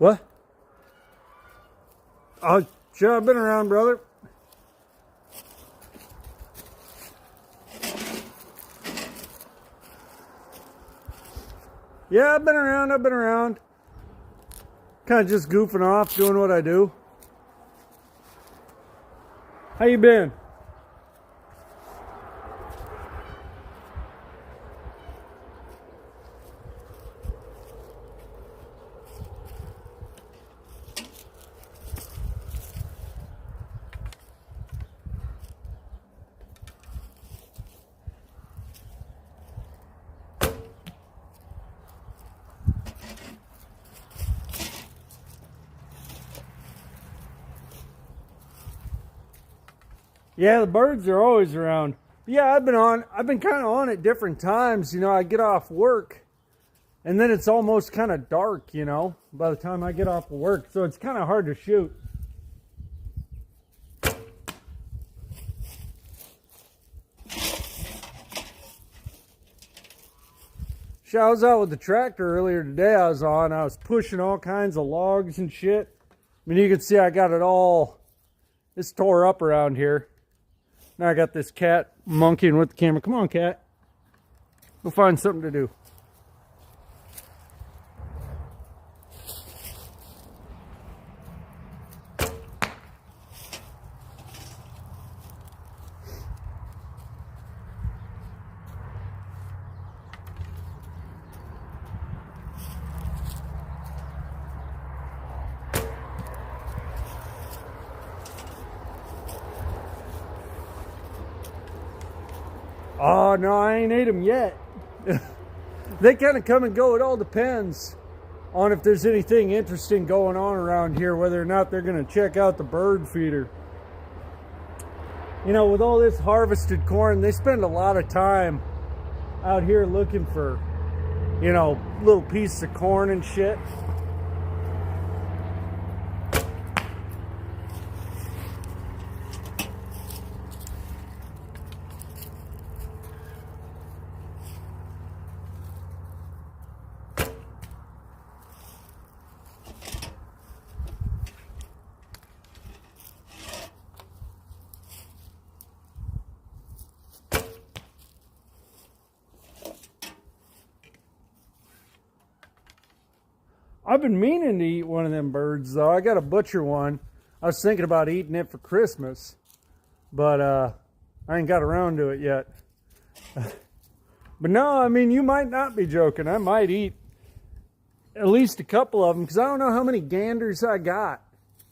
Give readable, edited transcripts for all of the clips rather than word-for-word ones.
What? Oh, sure, I've been around, brother. Yeah, I've been around. Kind of just goofing off, doing what I do. How you been? Yeah, the birds are always around. Yeah, I've been kind of on at different times. You know, I get off work and then it's almost kind of dark, you know, by the time I get off of work. So it's kind of hard to shoot. I was out with the tractor earlier today. I was pushing all kinds of logs and shit. I mean, you can see I got it's tore up around here. Now I got this cat monkeying with the camera. Come on, cat. Go find something to do. Oh, no, I ain't ate them yet. They kind of come and go. It all depends on if there's anything interesting going on around here, whether or not they're going to check out the bird feeder. You know, with all this harvested corn, they spend a lot of time out here looking for, you know, little pieces of corn and shit. I've been meaning to eat one of them birds, though. I got to butcher one. I was thinking about eating it for Christmas, but I ain't got around to it yet. But no, I mean, you might not be joking. I might eat at least a couple of them, because I don't know how many ganders I got.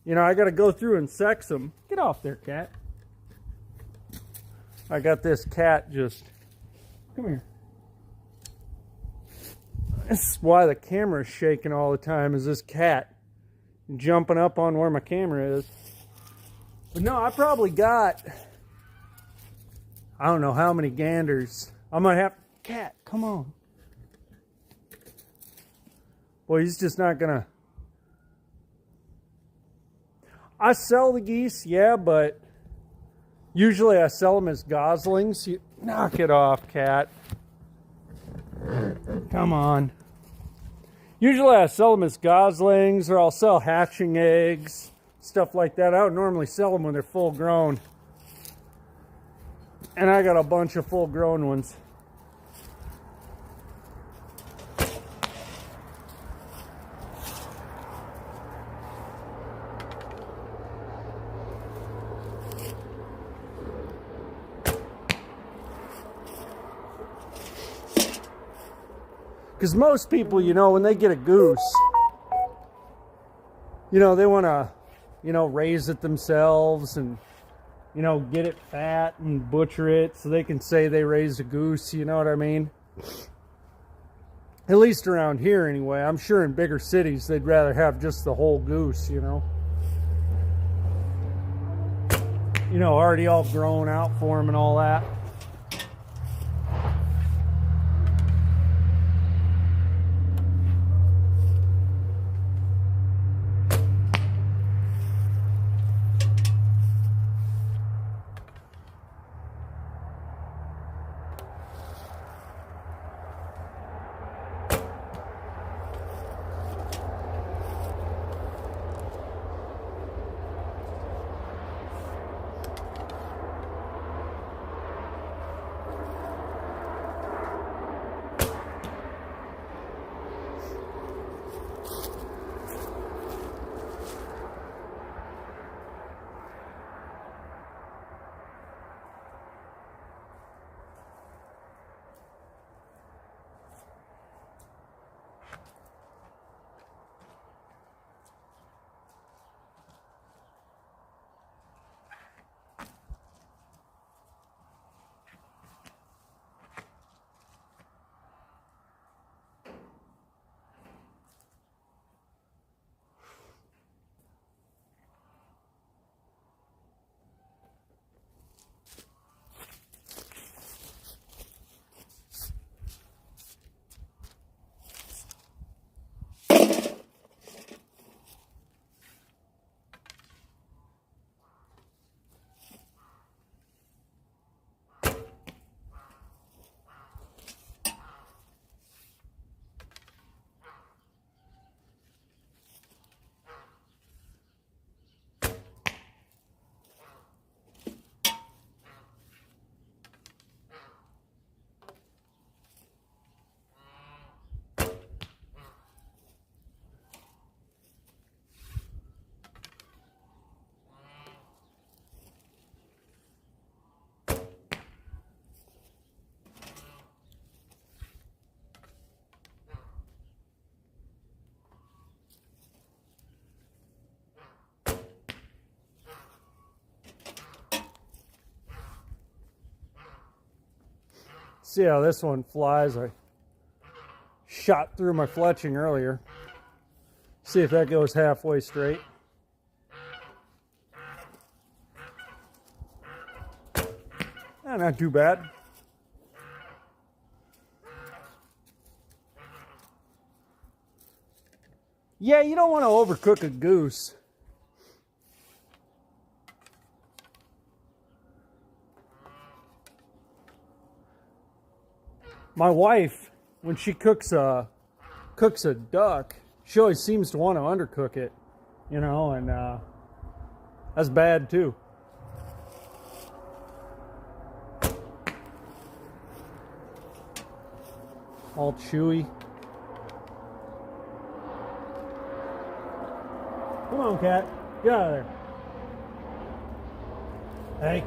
You know, I got to go through and sex them. Get off there, cat. I got this cat just... Come here. This is why the camera's shaking all the time, is this cat jumping up on where my camera is. But no, I probably got, I don't know how many ganders. I might have, cat, come on. Boy, he's just not gonna. I sell the geese, yeah, but usually I sell them as goslings. Knock it off, cat. Come on. Usually I sell them as goslings, or I'll sell hatching eggs, stuff like that. I don't normally sell them when they're full grown. And I got a bunch of full grown ones. Because most people, you know, when they get a goose, you know, they want to, you know, raise it themselves and, you know, get it fat and butcher it so they can say they raised a goose, you know what I mean? At least around here anyway. I'm sure in bigger cities they'd rather have just the whole goose, you know. You know, already all grown out for them and all that. See how this one flies. I shot through my fletching earlier. See if that goes halfway straight. Not too bad. Yeah, you don't want to overcook a goose. My wife, when she cooks a duck, she always seems to want to undercook it, you know, and that's bad too. All chewy. Come on, cat. Get out of there. Hey.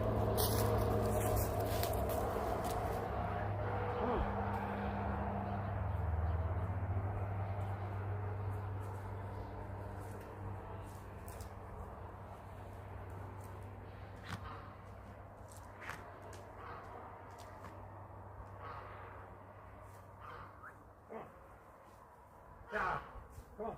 Yeah, come on.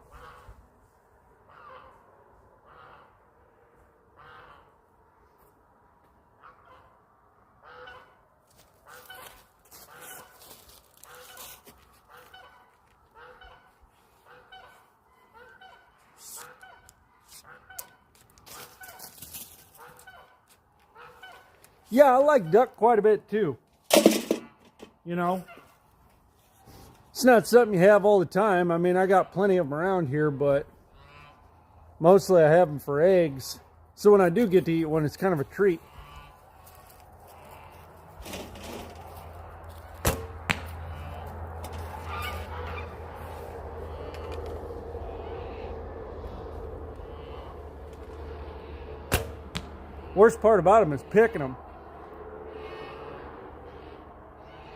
Yeah, I like duck quite a bit too. You know, it's not something you have all the time. I mean, I got plenty of them around here, but mostly I have them for eggs. So when I do get to eat one, it's kind of a treat. Worst part about them is picking them.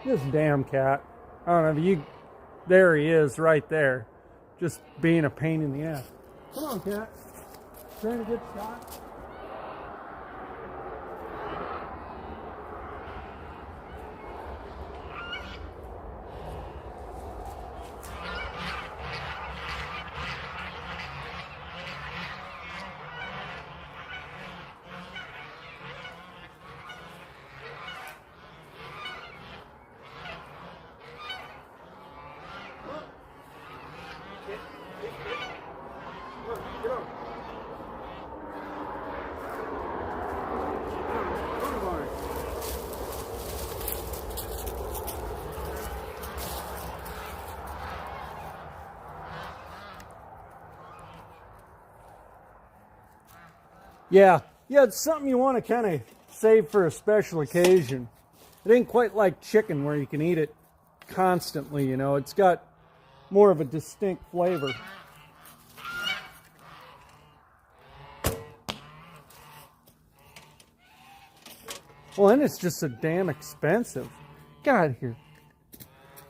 This damn cat. I don't know if you... There he is, right there. Just being a pain in the ass. Come on, cat. Trying to get shot. Yeah, it's something you want to kind of save for a special occasion. It ain't quite like chicken where you can eat it constantly, you know. It's got more of a distinct flavor. Well, and it's just so damn expensive. Get out of here.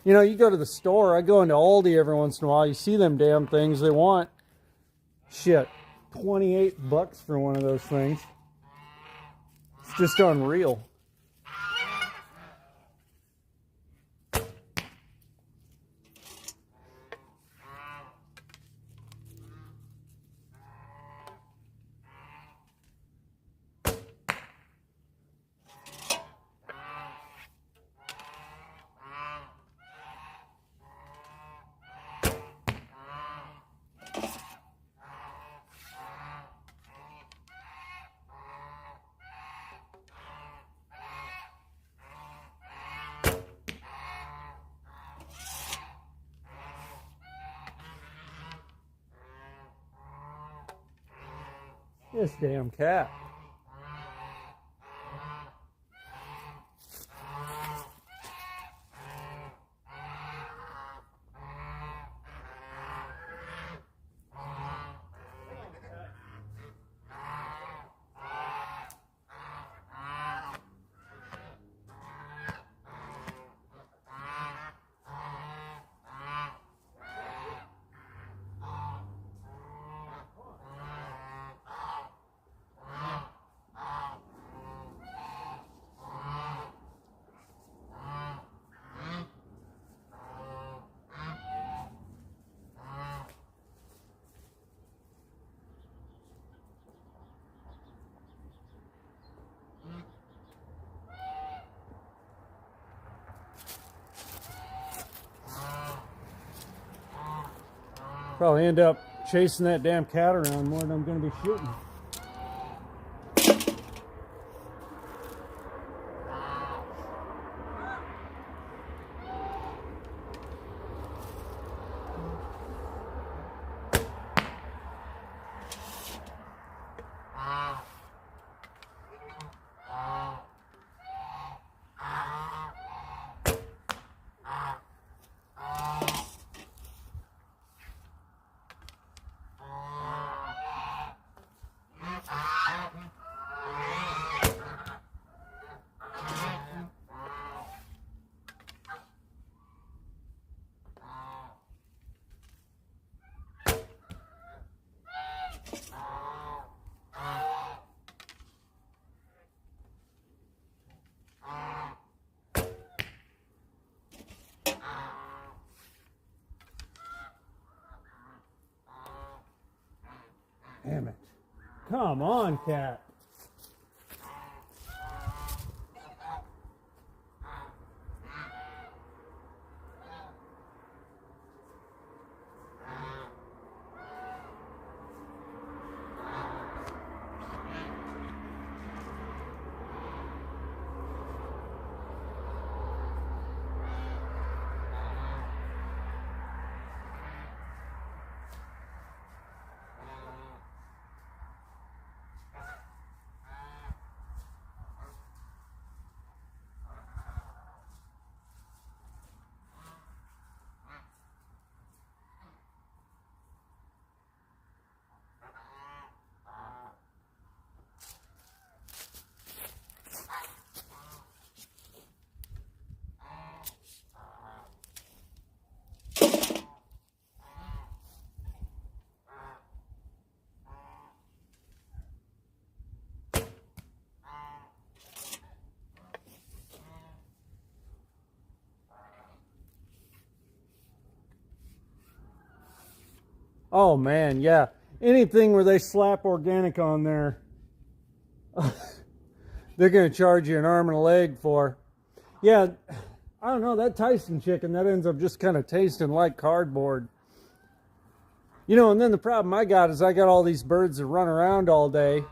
You know, you go to the store, I go into Aldi every once in a while, you see them damn things, they want, shit, $28 for one of those things. It's just unreal. This damn cat. Probably end up chasing that damn cat around more than I'm going to be shooting. Damn it. Come on, cat. Oh man, yeah. Anything where they slap organic on there, they're going to charge you an arm and a leg for. Yeah, I don't know, that Tyson chicken, that ends up just kind of tasting like cardboard. You know, and then the problem I got is I got all these birds that run around all day.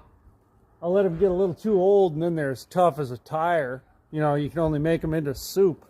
I'll let them get a little too old, and then they're as tough as a tire. You know, you can only make them into soup.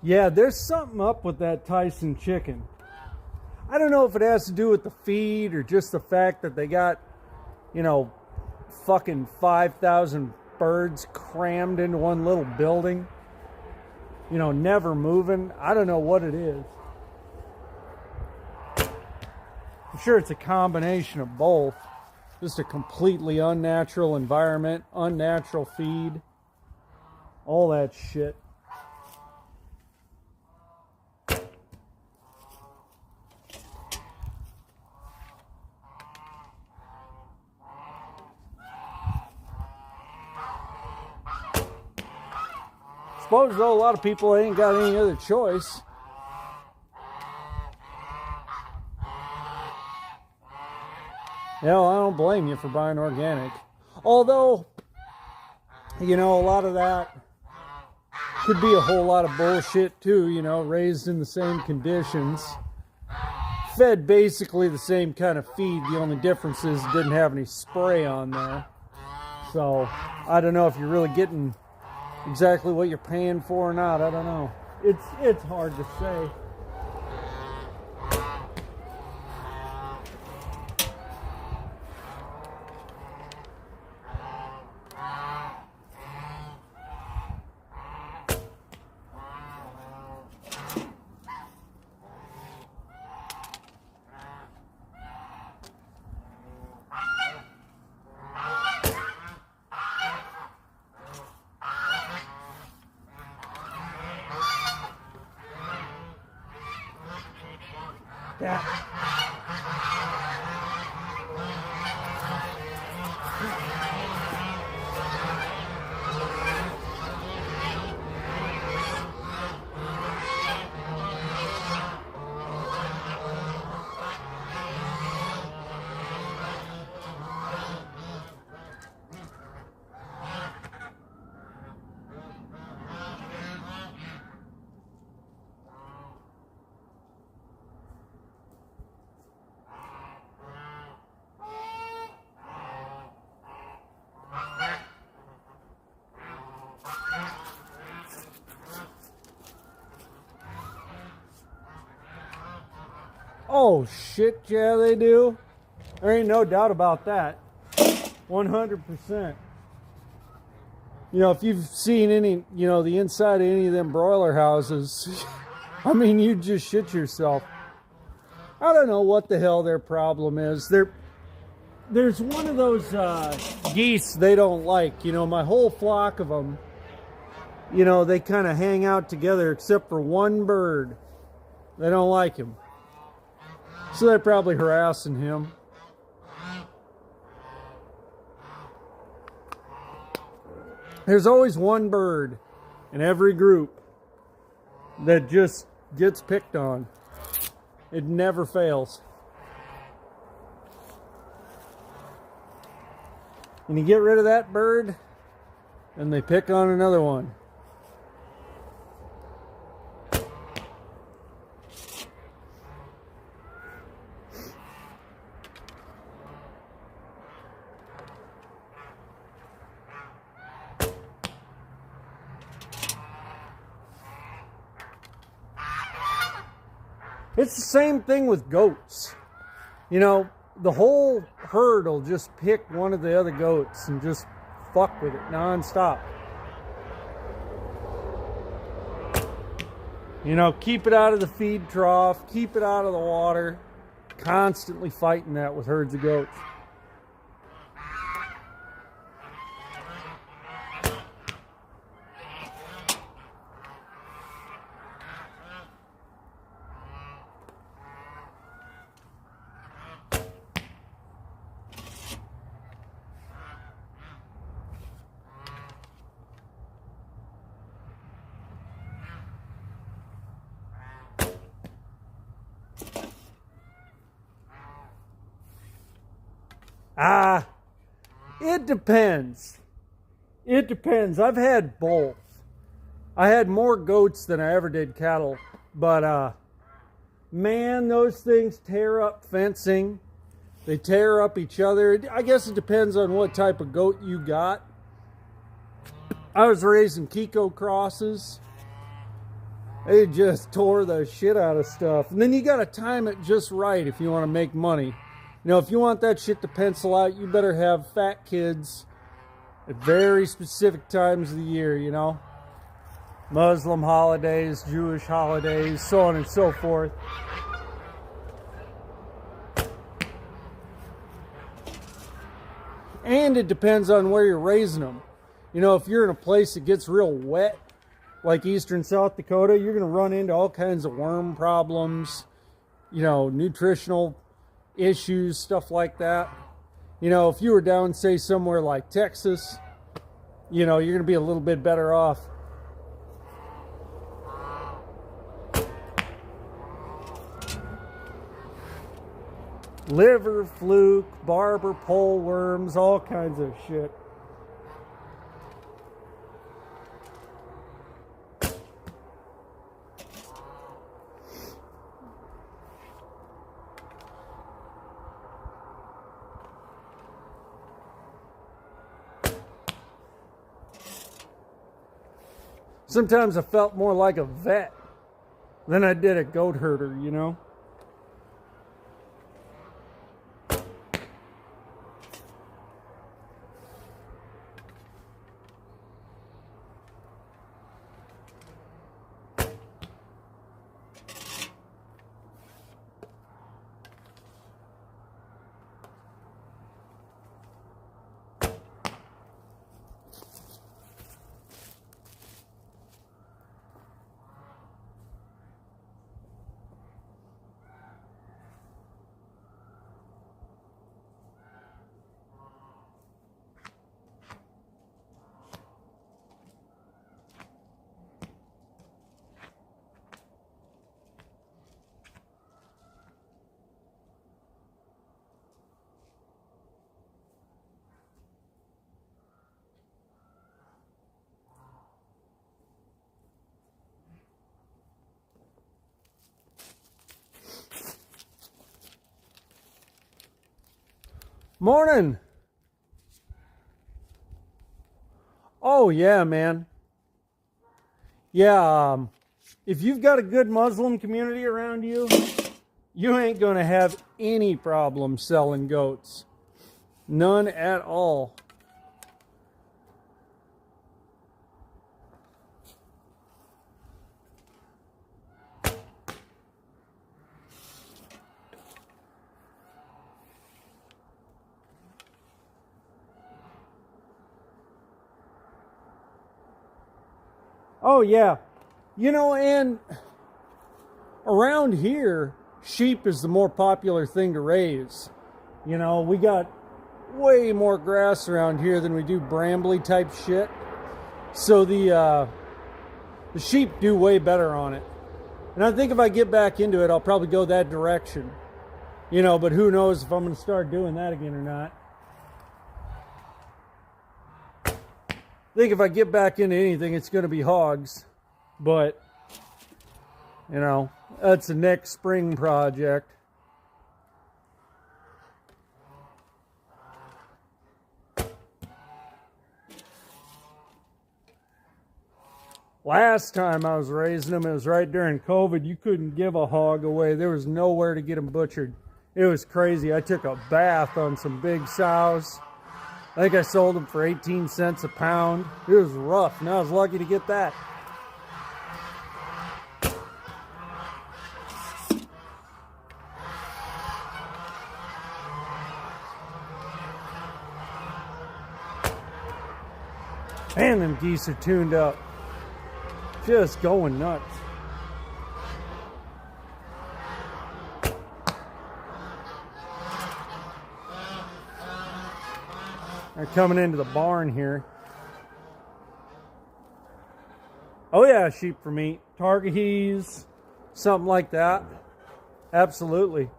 Yeah, there's something up with that Tyson chicken. I don't know if it has to do with the feed or just the fact that they got, you know, fucking 5,000 birds crammed into one little building. You know, never moving. I don't know what it is. I'm sure it's a combination of both. Just a completely unnatural environment, unnatural feed, all that shit. Suppose though a lot of people ain't got any other choice. Hell, I don't blame you for buying organic. Although, you know, a lot of that could be a whole lot of bullshit too, you know, raised in the same conditions. Fed basically the same kind of feed, the only difference is it didn't have any spray on there. So, I don't know if you're really getting exactly what you're paying for or not. I don't know. It's hard to say. Oh shit, yeah they do. There ain't no doubt about that. 100%. You know, if you've seen any, you know, the inside of any of them broiler houses, I mean, you just shit yourself. I don't know what the hell their problem is. There's one of those geese they don't like. You know, my whole flock of them, you know, they kind of hang out together except for one bird. They don't like him. So they're probably harassing him. There's always one bird in every group that just gets picked on. It never fails. And you get rid of that bird, and they pick on another one. It's the same thing with goats. You know, the whole herd will just pick one of the other goats and just fuck with it nonstop. You know, keep it out of the feed trough, keep it out of the water. Constantly fighting that with herds of goats. It depends. It depends. I've had both. I had more goats than I ever did cattle. But, man, those things tear up fencing. They tear up each other. I guess it depends on what type of goat you got. I was raising Kiko crosses. They just tore the shit out of stuff. And then you got to time it just right if you want to make money. You know, if you want that shit to pencil out, you better have fat kids at very specific times of the year, you know. Muslim holidays, Jewish holidays, so on and so forth. And it depends on where you're raising them. You know, if you're in a place that gets real wet, like eastern South Dakota, you're going to run into all kinds of worm problems, you know, nutritional issues, stuff like that. You know, if you were down, say, somewhere like Texas, you know, you're going to be a little bit better off. Liver, fluke, barber pole worms, all kinds of shit. Sometimes I felt more like a vet than I did a goat herder, you know? Morning. Oh yeah, man. Yeah, if you've got a good Muslim community around you, you ain't going to have any problem selling goats. None at all. Oh, yeah. You know, and around here, sheep is the more popular thing to raise. You know, we got way more grass around here than we do brambly type shit. So the sheep do way better on it. And I think if I get back into it, I'll probably go that direction. You know, but who knows if I'm going to start doing that again or not. I think if I get back into anything, it's going to be hogs. But, you know, that's a next spring project. Last time I was raising them, it was right during COVID. You couldn't give a hog away. There was nowhere to get them butchered. It was crazy. I took a bath on some big sows. I think I sold them for 18 cents a pound. It was rough, and I was lucky to get that. Man, them geese are tuned up. Just going nuts. They're coming into the barn here. Oh yeah, sheep for meat. Targahees, something like that. Absolutely.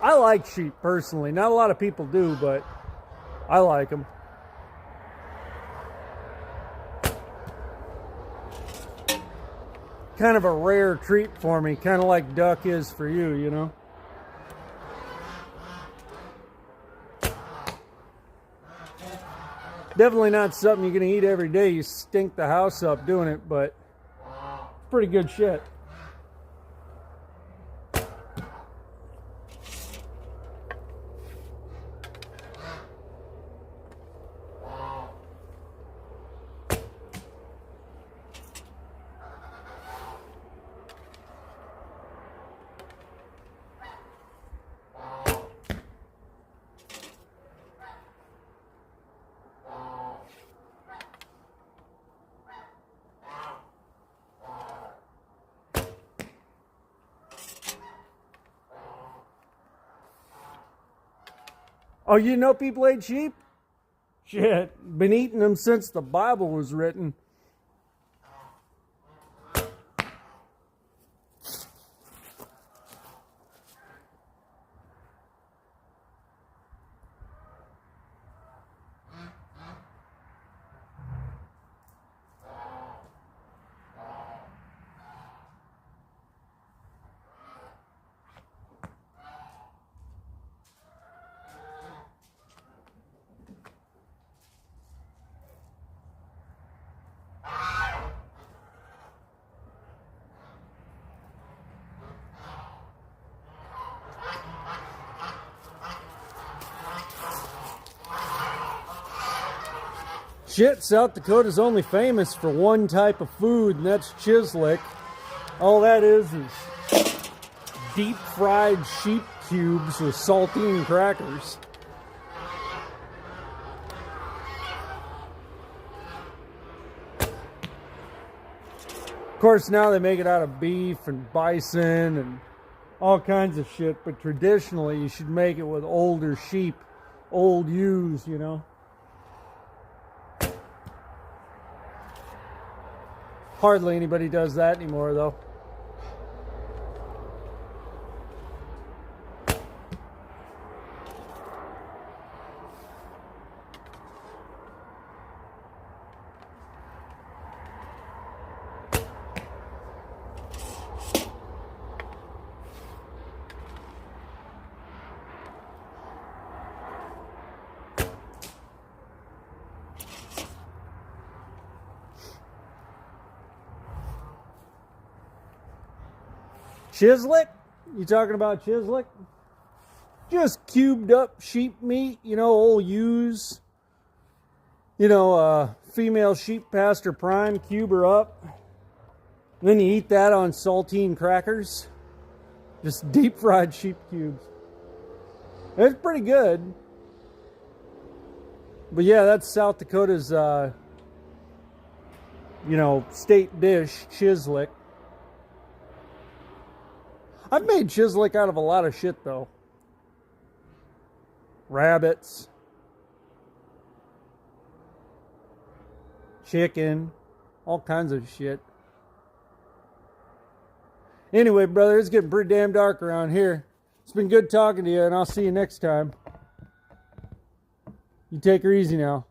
I like sheep personally. Not a lot of people do, but I like them. Kind of a rare treat for me, kind of like duck is for you, you know? Definitely not something you're going to eat every day. You stink the house up doing it, but it's pretty good shit. Oh, you know people ate sheep? Shit, been eating them since the Bible was written. Shit, South Dakota's only famous for one type of food, and that's chislick. All that is deep fried sheep cubes with saltine crackers. Of course, now they make it out of beef and bison and all kinds of shit, but traditionally you should make it with older sheep, old ewes, you know. Hardly anybody does that anymore, though. Chislick? You talking about chislic? Just cubed up sheep meat, you know, old ewes. You know, female sheep pasture prime, cube her up. And then you eat that on saltine crackers. Just deep fried sheep cubes. It's pretty good. But yeah, that's South Dakota's, you know, state dish, chislic. I've made chislic out of a lot of shit, though. Rabbits. Chicken. All kinds of shit. Anyway, brother, it's getting pretty damn dark around here. It's been good talking to you, and I'll see you next time. You take her easy now.